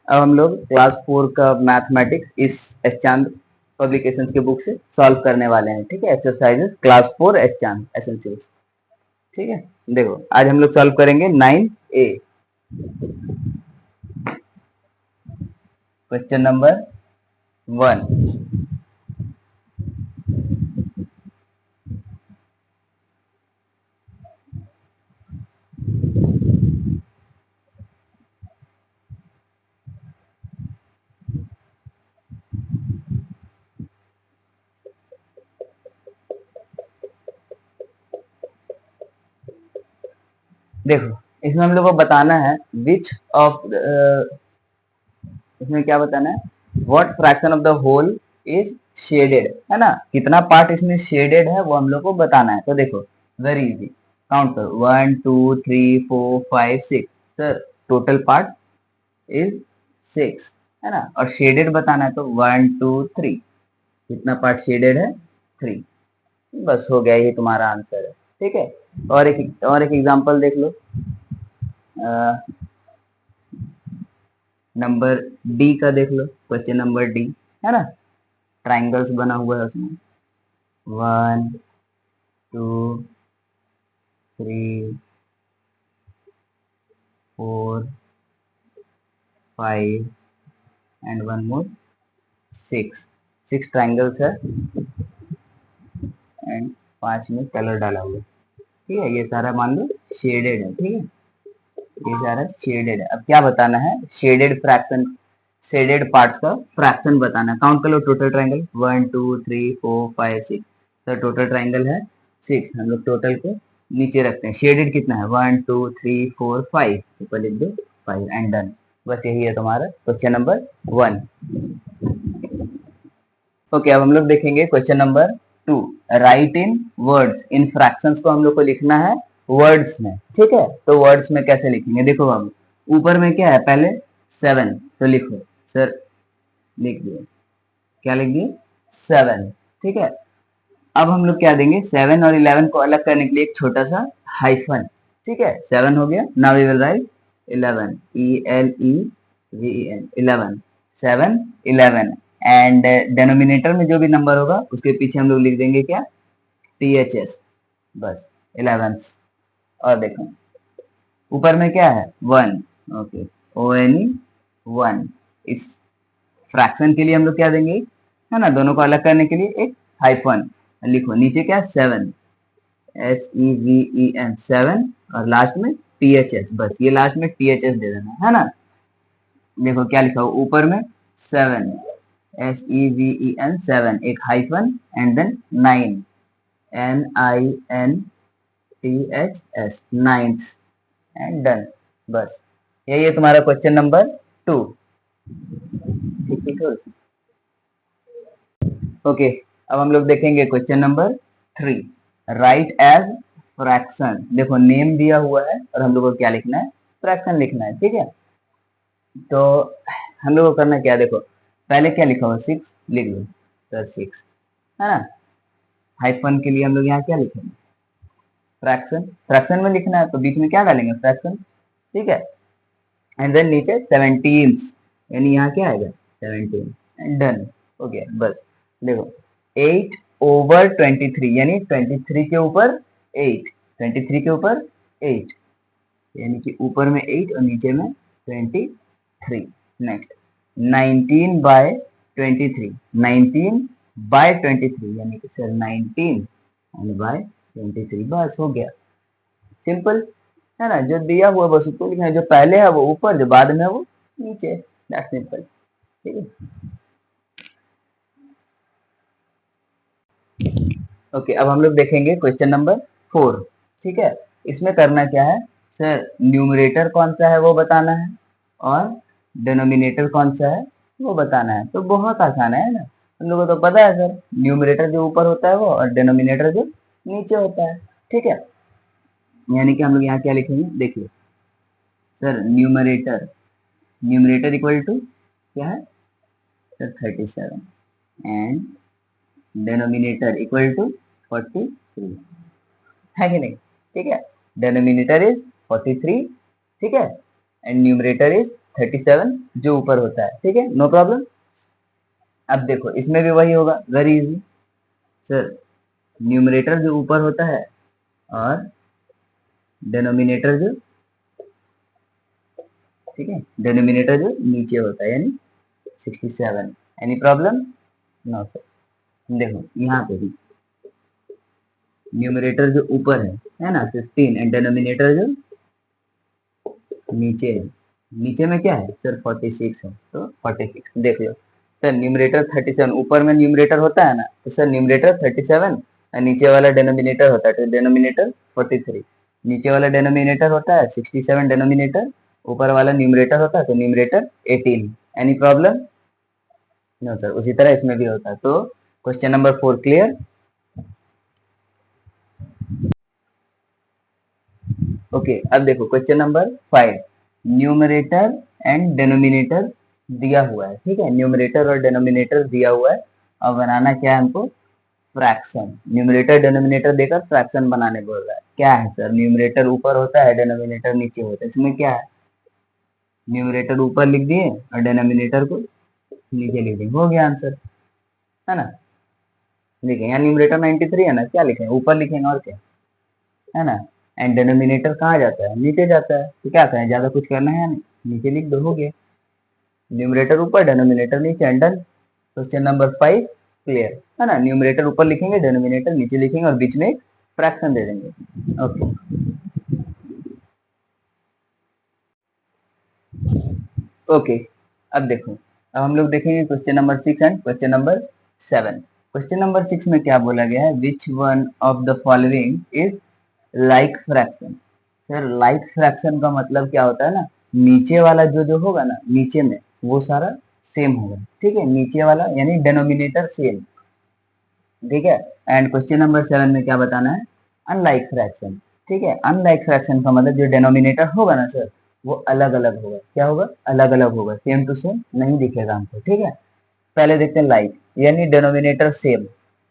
अब हम लोग क्लास 4 का मैथमेटिक्स इस एस चांद पब्लिकेशंस के बुक से सॉल्व करने वाले हैं। ठीक है, एक्सरसाइजेस क्लास 4 एस चांद एसेंशियल्स। ठीक है, देखो आज हम लोग सॉल्व करेंगे 9A, क्वेश्चन नंबर 1। देखो इसमें हम लोग को बताना है विच ऑफ, इसमें क्या बताना है, what fraction of the whole is shaded, है ना, कितना पार्ट इसमें शेडेड है वो हम लोग को बताना है। तो देखो वेरी इजी, काउंट करो 1 2 3 4 5 6। सर टोटल पार्ट इज 6, है ना, और शेडेड बताना है तो 1 2 3, कितना पार्ट शेडेड है 3। बस हो गया, ये तुम्हारा आंसर है। ठीक है, और एक एग्जांपल देख लो, नंबर डी का देख लो, क्वेश्चन नंबर डी, है ना, ट्राइंगल्स बना हुआ है उसमें 1 2 3 4 5 एंड वन मोर 6 ट्राइंगल्स है एंड 5 में कलर डाला हुआ है। ठीक है, ये सारा मान लो शेडेड है। ठीक है, ये सारा शेडेड है। अब क्या बताना है, शेडेड फ्रैक्शन, शेडेड पार्ट्स का फ्रैक्शन बताना है। काउंट कर लो टोटल ट्राइंगल 1 2 3 4 5 6। तो टोटल ट्राइंगल है 6, हम लोग टोटल को नीचे रखते हैं। शेडेड कितना है 1 2 3 4 5, ऊपर लिख दो 5 एंड डन। बस यही है तुम्हारा क्वेश्चन नंबर 1। ओके, अब हम लोग देखेंगे क्वेश्चन नंबर 2। राइट इन वर्ड्स, इन फ्रैक्शंस को हम लोग को लिखना है वर्ड्स में। ठीक है, तो वर्ड्स में कैसे लिखेंगे, देखो बाबू ऊपर में क्या है, पहले 7, तो लिखो सर, लिख दिए, क्या लिख दिए 7। ठीक है, अब हम लोग क्या देंगे, 7 और 11 को अलग करने के लिए एक छोटा सा हाइफन। ठीक है, 7 हो गया, now we will write 11, ELEVEN, 11, 7 11, and denominator में जो भी नंबर होगा उसके पीछे हम लोग लिख देंगे क्या, THS, बस 11। और देखो ऊपर में क्या है 1, ओके, ONE 1। इस फ्रैक्शन के लिए हम लोग क्या देंगे, है ना, दोनों को अलग करने के लिए एक हाइफन। लिखो नीचे क्या 7, SEVEN 7, और लास्ट में THS, बस ये लास्ट में THS दे देना, है ना। देखो क्या लिखा हो ऊपर में 7, SEVEN, एक hyphen and then 9, NINTHS, ninth, and done. बस यही है तुम्हारा क्वेश्चन नंबर 2। ठीक है, ओके, अब हम लोग देखेंगे question number 3। Write as fraction, देखो नेम दिया हुआ है और हम लोग को क्या लिखना है, फ्रैक्शन लिखना है। ठीक है, तो हम लोग को करना क्या, देखो पहले क्या लिखा हुआ 6, लिख लो सर 6, है ना। हाइफन के लिए हम लोग यहाँ क्या लिखेंगे, फ्रैक्शन, फ्रैक्शन में लिखना है तो बीच में क्या डालेंगे, फ्रैक्शन। ठीक है, एंड देन नीचे 17, यानी यहाँ क्या आएगा 17 एंड डन, हो गया। बस देखो 8/23, यानी 23 के ऊपर 8, 23 के ऊपर 8, यानी कि ऊपर में 8 और नीचे में 23। नेक्स्ट 19/23, 19/23, यानी कि सर 19/23, बस हो गया, सिंपल, है ना। जो दिया हुआ बस उसको लिखना है, जो पहले है वो ऊपर, जो बाद में है वो नीचे, दैट्स सिंपल। ठीक है, ओके, अब हम लोग देखेंगे क्वेश्चन नंबर 4। ठीक है, इसमें करना क्या है, सर न्यूमरेटर कौन सा है वो बताना है और डिनोमिनेटर कौन सा है वो बताना है। तो बहुत आसान है ना, हम लोगों को तो पता है सर, न्यूमरेटर जो ऊपर होता है वो, और डिनोमिनेटर जो नीचे होता है। ठीक है, यानी कि हम लोग यहाँ क्या लिखेंगे, देखिए sir numerator, numerator equal to क्या है sir 37, and denominator equal to 43, है कि नहीं। ठीक है, डिनोमिनेटर इज 43, ठीक है, एंड न्यूमरेटर इज 37 जो ऊपर होता है, ठीक है, नो प्रॉब्लम। अब देखो इसमें भी वही होगा, वेरी इजी सर, न्यूमरेटर जो ऊपर होता है और डिनोमिनेटर जो, ठीक है, डिनोमिनेटर जो नीचे होता है, यानी 67। Any problem? No sir. देखो यहाँ पे भी न्यूमरेटर जो ऊपर है ना 15, एंड डिनोमिनेटर जो नीचे है, नीचे में क्या है सर 46 है, तो 46 देख लो सर। न्यूमरेटर 37 ऊपर में न्यूमरेटर होता है ना, तो सर न्यूमरेटर 37 और नीचे वाला डिनोमिनेटर होता है, तो डिनोमिनेटर 43, नीचे वाला डिनोमिनेटर होता है 67 डिनोमिनेटर, ऊपर वाला न्यूमरेटर होता है तो numerator 18। Any problem? No sir. उसी तरह इसमें भी होता है। तो क्वेश्चन नंबर 4 क्लियर। ओके अब देखो question number 5, numerator and denominator दिया हुआ है, ठीक है, न्यूमरेटर और डिनोमिनेटर दिया हुआ है। अब बनाना क्या है हमको, फ्रैक्शन। न्यूमरेटर डिनोमिनेटर देकर फ्रैक्शन बनाने बोल रहा है। क्या है सर, न्यूमरेटर ऊपर होता है, डिनोमिनेटर नीचे होता है, इसमें क्या है, न्यूमरेटर ऊपर लिख दिए और डिनोमिनेटर को नीचे लिख दिए, हो गया आंसर, है ना। देखिए यहाँ न्यूमरेटर 93 है ना, क्या लिखेंगे, ऊपर लिखेंगे और क्या, है ना। एंड डिनोमिनेटर कहाँ जाता है, नीचे जाता है, तो क्या करें, ज्यादा कुछ करना है नहीं, नीचे लिख दो, हो गया। न्यूमरेटर ऊपर डिनोमिनेटर नीचे, and done. Question number 5 clear, है ना। न्यूमरेटर ऊपर लिखेंगे, डिनोमिनेटर नीचे लिखेंगे और बीच में एक फ्रैक्शन दे देंगे। ओके ओके अब देखो, अब हम लोग देखेंगे question number 6 and question number 7। Question number 6 में क्या बोला गया है, which one of the following is like fraction. Sir like fraction का मतलब क्या होता है ना, नीचे वाला जो जो होगा ना, नीचे में वो सारा सेम होगा, ठीक है, नीचे वाला यानी डिनोमिनेटर सेम, ठीक है। एंड क्वेश्चन नंबर 7 में क्या बताना है, अनलाइक फ्रैक्शन, ठीक है। अनलाइक फ्रैक्शन का मतलब जो डिनोमिनेटर होगा ना सर, वो अलग अलग होगा, क्या होगा, अलग अलग होगा, सेम टू सेम नहीं दिखेगा हमको, ठीक है। पहले देखते हैं लाइक, यानी डिनोमिनेटर सेम,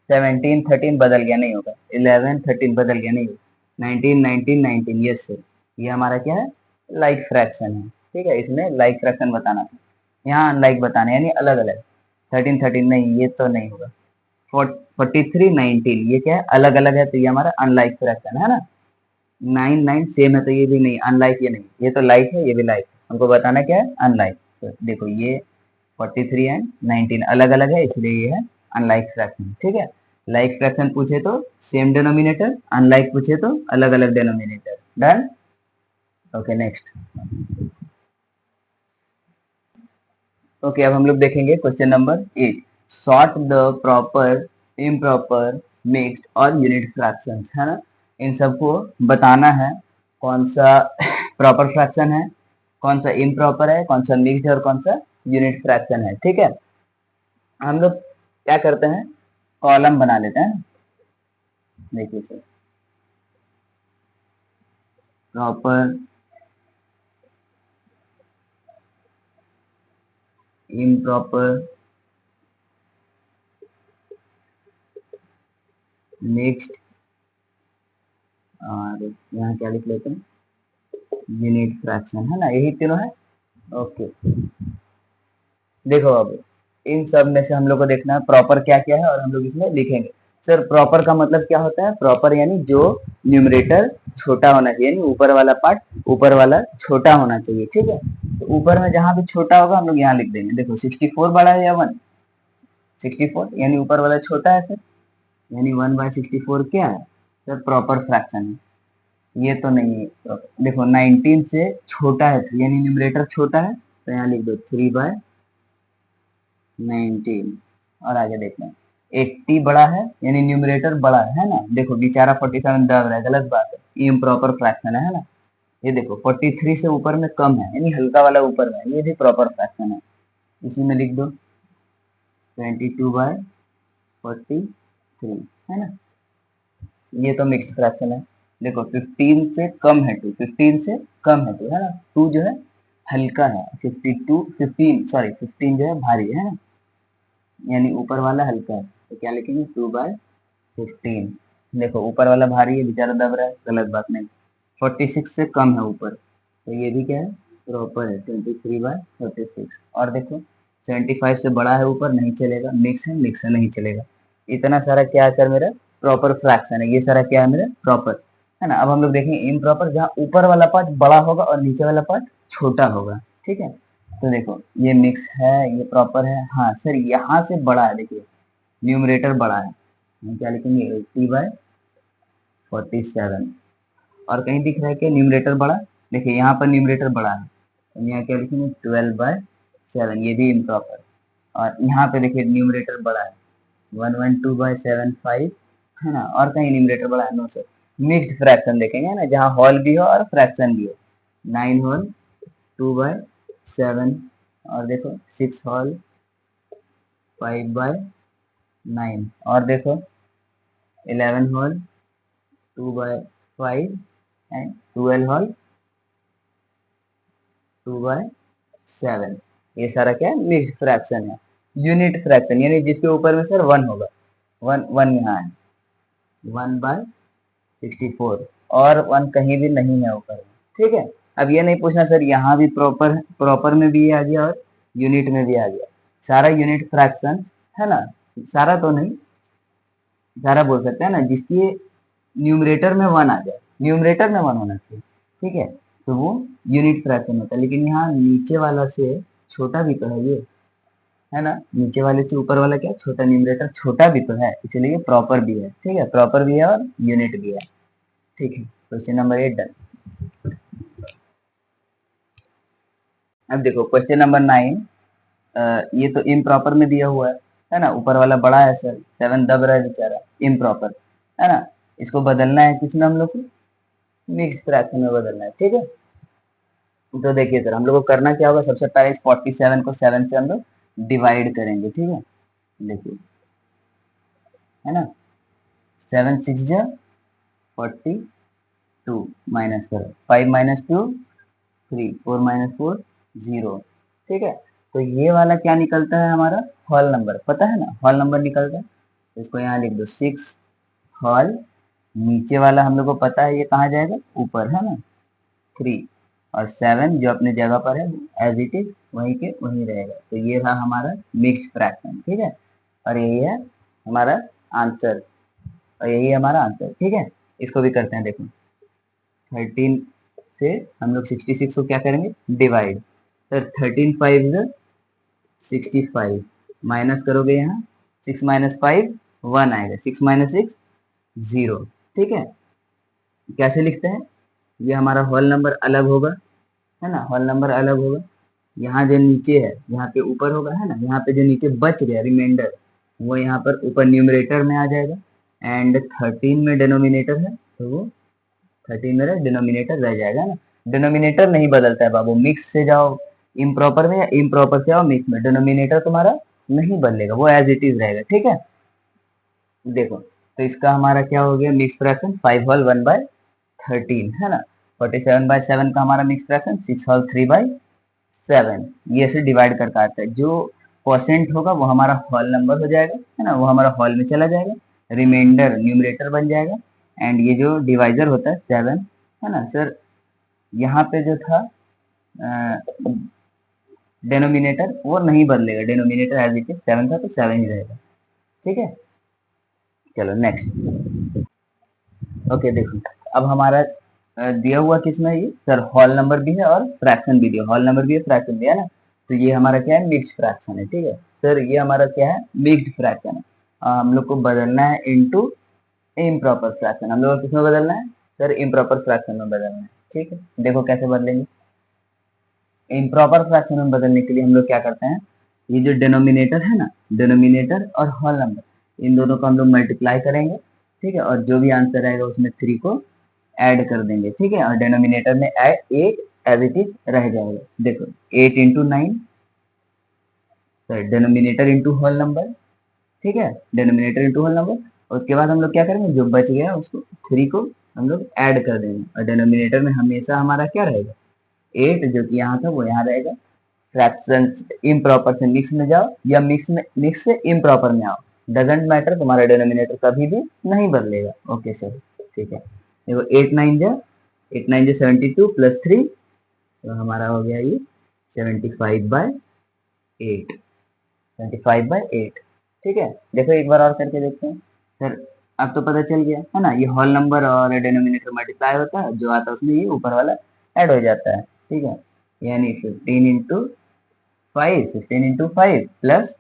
17 13 बदल गया नहीं होगा, 11 13 बदल गया नहीं होगा, 19 19 19, यस सर, ये हमारा क्या है, लाइक फ्रैक्शन है, ठीक है। इसमें लाइक फ्रैक्शन बताना है, यहाँ अनलाइक बताना है, यानी अलग अलग, 13 13 नहीं, ये तो नहीं होगा। 43 19 ये क्या है, अलग अलग है, तो ये हमारा अनलाइक फ्रैक्शन है ना। 9 9 सेम है, तो ये भी नहीं, अनलाइक ये नहीं, ये तो लाइक है, ये भी लाइक, हमको बताना क्या है, अनलाइक। तो देखो ये 43 एंड 19 अलग अलग है, इसलिए ये है अनलाइक फ्रैक्शन, ठीक है। लाइक फ्रैक्शन पूछे तो सेम डिनोमिनेटर, अनलाइक पूछे तो अलग अलग denominator, done. Okay next. Okay अब हम लोग देखेंगे question number 8, sort the proper, improper, mixed और यूनिट फ्रैक्शंस, है ना। इन सबको बताना है, कौन सा प्रॉपर फ्रैक्शन है, कौन सा इम्प्रॉपर है, कौन सा मिक्स्ड है और कौन सा यूनिट फ्रैक्शन है, ठीक है। हम लोग क्या करते हैं, कॉलम बना लेते हैं, देखिए सर, प्रॉपर, इम्प्रॉपर, मिक्स्ड और यहाँ क्या लिख लेते हैं, यूनिट फ्रैक्शन, है ना, यही तीनों है। ओके देखो अब इन सब में से हम लोग को देखना है प्रॉपर क्या क्या है और हम लोग इसमें लिखेंगे। सर प्रॉपर का मतलब क्या होता है, प्रॉपर यानी जो न्यूमरेटर छोटा होना चाहिए, यानी ऊपर वाला पार्ट, ऊपर वाला छोटा होना चाहिए, ठीक है। तो ऊपर में जहां भी छोटा होगा हम लोग यहाँ लिख देंगे, देखो 64 बड़ा है या 1, 64 यानी ऊपर वाला छोटा है सर, यानी 1/64 क्या है सर, प्रॉपर फ्रैक्शन है। ये तो नहीं है देखो 19 से छोटा है, यानी न्यूमरेटर छोटा है, तो यहाँ लिख दो 3/19। और आगे देखना है 80 बड़ा है, यानी न्यूमरेटर बड़ा है ना, देखो बेचारा 47 दब रहा है, गलत बात है, ये इम्प्रॉपर फ्रैक्शन है ना। ये देखो 43 से ऊपर में कम है, यानी हल्का वाला ऊपर में, ये भी प्रॉपर फ्रैक्शन है, इसी में लिख दो 22/43, है ना। ये तो मिक्स्ड फ्रैक्शन है, देखो 15 से कम है 2, 15 से कम है 2, है ना, 2 जो है हल्का है, 52 15 सॉरी 15 जो है भारी है ना, यानी ऊपर वाला हल्का है, तो क्या लिखेंगे 2/15। देखो ऊपर वाला भारी है, बेचारा दब रहा है, गलत बात नहीं, 46 से कम है ऊपर, तो ये भी क्या है प्रॉपर है 23/46। और देखो 75 से बड़ा है ऊपर नहीं चलेगा, मिक्स है नहीं चलेगा। इतना सारा क्या है सर मेरा प्रॉपर फ्रैक्शन है, ये सारा क्या है मेरा प्रॉपर है ना। अब हम लोग देखेंगे इम्प्रॉपर, जहाँ ऊपर वाला पार्ट बड़ा होगा और नीचे वाला पार्ट छोटा होगा, ठीक है। तो देखो ये मिक्स है, ये प्रॉपर है। हाँ सर यहाँ से बड़ा है, देखिए न्यूमरेटर बड़ा है, हम क्या लिखेंगे 80/47। और कहीं दिख रहा है कि न्यूमरेटर बड़ा, देखिए यहाँ पर न्यूमरेटर बड़ा है, तो यहाँ क्या लिखेंगे 12/7, ये भी इम्प्रॉपर। और यहाँ पे देखिए न्यूमरेटर बड़ा है 112/75 है ना, और कहीं न्यूमरेटर बड़ा है, नो सर। मिक्स्ड फ्रैक्शन देखेंगे ना, जहाँ होल भी हो और फ्रैक्शन भी हो। 9 होल 2/7, और देखो 6 होल 5/9, और देखो 11 होल 2/5 एंड 12 होल 2/7। ये सारा क्या है मिक्स्ड फ्रैक्शन है। यूनिट फ्रैक्शन यानी जिसके ऊपर में सर 1 होगा, 1 यहाँ है 1/64, और 1 कहीं भी नहीं है ऊपर में, ठीक है। अब ये नहीं पूछना सर यहाँ भी प्रॉपर में भी आ गया और यूनिट में भी आ गया, सारा यूनिट फ्रैक्शन है ना। सारा तो नहीं, सारा बोल सकते हैं ना, जिसकी न्यूमरेटर में 1 आ जाए, न्यूमरेटर में 1 होना चाहिए, ठीक है, तो वो यूनिट फ्रैक्शन होता है। लेकिन यहाँ नीचे वाला से छोटा भी तो है ये, है ना, नीचे वाले से ऊपर वाला क्या छोटा, न्यूमरेटर छोटा भी तो है, इसीलिए ये प्रॉपर भी है, ठीक है, प्रॉपर भी है और यूनिट भी है, ठीक है। Question number 8 done. अब देखो क्वेश्चन नंबर 9, ये तो इम्प्रॉपर में दिया हुआ है ना, ऊपर वाला बड़ा है सर, 7 दब रहा है बेचारा, इम्प्रॉपर है ना। इसको बदलना है किसमें हम लोग को, मिक्स फ्रैक्शन में बदलना है, ठीक है। तो देखिए सर हम लोग को करना क्या होगा, सबसे पहले इस 47 को 7 से हम लोग डिवाइड करेंगे, ठीक है। देखिए है ना, 7 6 जा 42, माइनस करो 5 माइनस 2 3, 4 माइनस 4 0, ठीक है। तो ये वाला क्या निकलता है हमारा होल नंबर, पता है ना, होल नंबर निकलता है, तो इसको यहाँ लिख दो 6 होल, नीचे वाला हम लोग को पता है ये कहाँ जाएगा ऊपर, है ना 3, और 7 जो अपने जगह पर है एज इट इज वहीं के वहीं रहेगा। तो ये रहा हमारा मिक्स्ड फ्रैक्शन, ठीक है, और यही है हमारा आंसर, और यही है हमारा आंसर, ठीक है। इसको भी करते हैं, देखो 13 से हम लोग 66 को क्या करेंगे डिवाइड, सर 13 5 65, माइनस करोगे यहाँ 6 माइनस 5 1 आएगा, 6 माइनस 6 0, ठीक है। कैसे लिखते हैं, ये हमारा होल नंबर अलग होगा, है ना, होल नंबर अलग होगा। यहाँ जो नीचे है यहाँ पे ऊपर होगा, है ना, यहाँ पे जो नीचे बच गया रिमाइंडर वो यहाँ पर ऊपर न्यूमरेटर में आ जाएगा, एंड 13 में डिनोमिनेटर है तो वो 13 मेरा डिनोमिनेटर रह जाएगा ना। डिनोमिनेटर नहीं बदलता है बाबू, मिक्स से जाओ इम्प्रॉपर में या इम्प्रॉपर से आओ मिक्स में, डिनोमिनेटर तुम्हारा नहीं बदलेगा, वो एज इट इज रहेगा, ठीक है। देखो तो इसका हमारा क्या हो गया मिक्स फ्रैक्शन 5 होल 1/13 है ना, 47/7 का हमारा मिक्स फ्रैक्शन 6 होल 3/7, ये से डिवाइड करके आता है। जो परसेंट होगा वो हमारा होल नंबर हो जाएगा, है ना, वो हमारा होल में चला जाएगा, रिमाइंडर न्यूमरेटर बन जाएगा, एंड ये जो डिवाइजर होता है 7, है ना सर, यहाँ पे जो था डेनोमिनेटर वो नहीं बदलेगा, डेनोमिनेटर एज इट इज 7 था तो 7 ही रहेगा, ठीक है। चलो नेक्स्ट, ओके देखो अब हमारा दिया हुआ किसमें ये सर होल नंबर भी है और फ्रैक्शन भी दिया, होल नंबर भी है फ्रैक्शन भी है ना, तो ये हमारा क्या है मिक्स्ड फ्रैक्शन है, ठीक है सर, ये हमारा क्या है मिक्स्ड फ्रैक्शन है। हम लोग को बदलना है इनटू इम्प्रॉपर फ्रैक्शन, हम लोग को किसमें बदलना है सर इम्प्रॉपर फ्रैक्शन में बदलना है, ठीक है। देखो कैसे बदलेंगे, इम्प्रॉपर फ्रैक्शन में बदलने के लिए हम लोग क्या करते हैं, ये जो डिनोमिनेटर है ना, डिनोमिनेटर और होल नंबर इन दोनों को हम लोग मल्टीप्लाई करेंगे, ठीक है, और जो भी आंसर आएगा उसमें 3 को ऐड कर देंगे, ठीक है, और डिनोमिनेटर में 8 एज इट इज रह जाएगा। देखो 8 into 9 sir denominator into whole number, ठीक है, डिनोमिनेटर इंटू होल नंबर, उसके बाद हम लोग क्या करेंगे जो बच गया उसको 3 को हम लोग ऐड कर देंगे, और डिनोमिनेटर में हमेशा हमारा क्या रहेगा 8 जो कि यहाँ था वो यहाँ रहेगा। फ्रैक्शन इम्प्रॉपर से मिक्स में जाओ या मिक्स से इम्प्रॉपर में आओ, डजेंट मैटर, तुम्हारा डिनोमिनेटर कभी भी नहीं बदलेगा, ओके सर, ठीक है। देखो 8 9 जा 72 प्लस 3 तो हमारा हो गया ये 75/8, 75/8। ठीक है, देखो एक बार और करके देखते हैं सर। अब तो पता चल गया है ना, ये होल नंबर और डिनोमिनेटर मल्टीप्लाई होता है, जो आता है उसमें ये ऊपर वाला ऐड हो जाता है। ठीक है, यानी 15 प्लस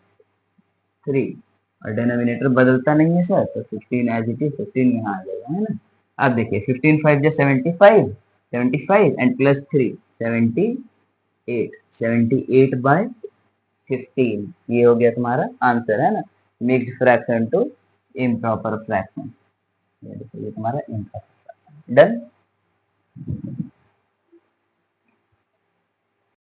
3, और डिनोमिनेटर बदलता नहीं है सर, तो 15 एज इट इज 15 यहाँ आ जाएगा, है ना। अब देखिए 15 5 जो 75, 75 एंड प्लस 3 78, 78/15, ये हो गया तुम्हारा आंसर, है ना। Mixed fraction to improper fraction, ये तुम्हारा इम्प्रॉपर फ्रैक्शन डन।